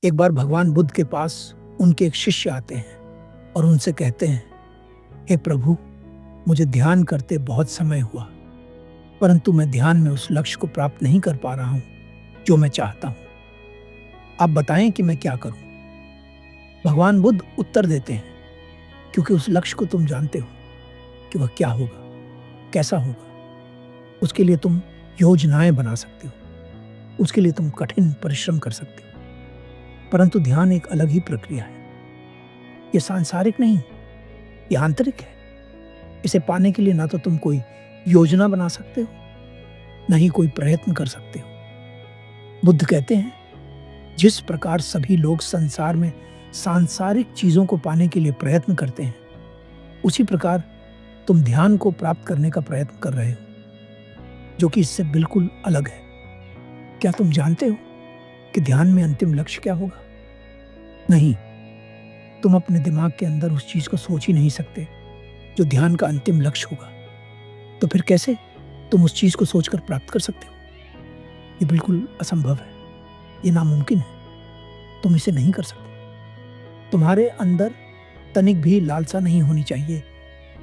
एक बार भगवान बुद्ध के पास उनके एक शिष्य आते हैं और उनसे कहते हैं, हे प्रभु, मुझे ध्यान करते बहुत समय हुआ, परंतु मैं ध्यान में उस लक्ष्य को प्राप्त नहीं कर पा रहा हूं जो मैं चाहता हूं। आप बताएं कि मैं क्या करूं। भगवान बुद्ध उत्तर देते हैं, क्योंकि उस लक्ष्य को तुम जानते हो कि वह क्या होगा, कैसा होगा। उसके लिए तुम योजनाएं बना सकते हो, उसके लिए तुम कठिन परिश्रम कर सकते हो, परंतु ध्यान एक अलग ही प्रक्रिया है। यह सांसारिक नहीं, यह आंतरिक है। इसे पाने के लिए ना तो तुम कोई योजना बना सकते हो, न ही कोई प्रयत्न कर सकते हो। बुद्ध कहते हैं, जिस प्रकार सभी लोग संसार में सांसारिक चीजों को पाने के लिए प्रयत्न करते हैं, उसी प्रकार तुम ध्यान को प्राप्त करने का प्रयत्न कर रहे हो, जो कि इससे बिल्कुल अलग है। क्या तुम जानते हो कि ध्यान में अंतिम लक्ष्य क्या होगा? नहीं, तुम अपने दिमाग के अंदर उस चीज को सोच ही नहीं सकते जो ध्यान का अंतिम लक्ष्य होगा। तो फिर कैसे तुम उस चीज को सोचकर प्राप्त कर सकते हो? ये बिल्कुल असंभव है, ये नामुमकिन है। तुम इसे नहीं कर सकते। तुम्हारे अंदर तनिक भी लालसा नहीं होनी चाहिए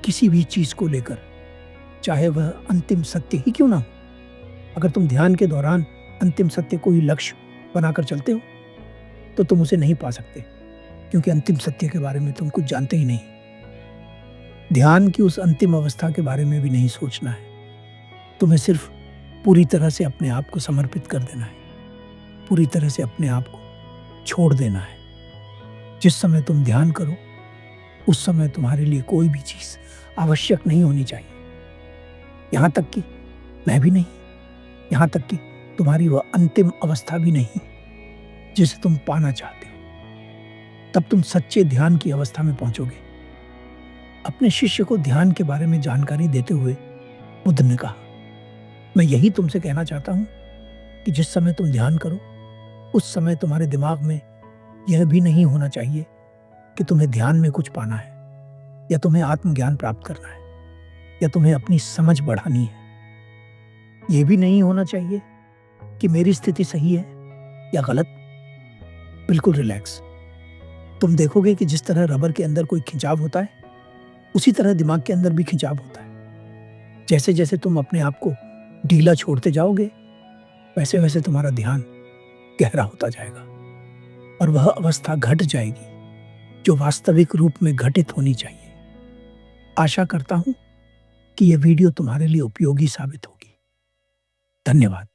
किसी भी चीज को लेकर, चाहे वह अंतिम सत्य ही क्यों ना हो। अगर तुम ध्यान के दौरान अंतिम सत्य को ही लक्ष्य बनाकर चलते हो तो तुम उसे नहीं पा सकते, क्योंकि अंतिम सत्य के बारे में तुम कुछ जानते ही नहीं। ध्यान की उस अंतिम अवस्था के बारे में भी नहीं सोचना है। तुम्हें सिर्फ पूरी तरह से अपने आप को समर्पित कर देना है, पूरी तरह से अपने आप को छोड़ देना है। जिस समय तुम ध्यान करो, उस समय तुम्हारे लिए कोई भी चीज आवश्यक नहीं होनी चाहिए, यहां तक कि मैं भी नहीं, यहां तक कि तुम्हारी वह अंतिम अवस्था भी नहीं जिसे तुम पाना चाहते हो। तब तुम सच्चे ध्यान की अवस्था में पहुंचोगे। अपने शिष्य को ध्यान के बारे में जानकारी देते हुए बुद्ध ने कहा, मैं यही तुमसे कहना चाहता हूं कि जिस समय तुम ध्यान करो, उस समय तुम्हारे दिमाग में यह भी नहीं होना चाहिए कि तुम्हें ध्यान में कुछ पाना है, या तुम्हें आत्मज्ञान प्राप्त करना है, या तुम्हें अपनी समझ बढ़ानी है। यह भी नहीं होना चाहिए कि मेरी स्थिति सही है या गलत। बिल्कुल रिलैक्स। तुम देखोगे कि जिस तरह रबर के अंदर कोई खिंचाव होता है, उसी तरह दिमाग के अंदर भी खिंचाव होता है। जैसे जैसे तुम अपने आप को ढीला छोड़ते जाओगे, वैसे वैसे तुम्हारा ध्यान गहरा होता जाएगा और वह अवस्था घट जाएगी जो वास्तविक रूप में घटित होनी चाहिए। आशा करता हूं कि यह वीडियो तुम्हारे लिए उपयोगी साबित होगी। धन्यवाद।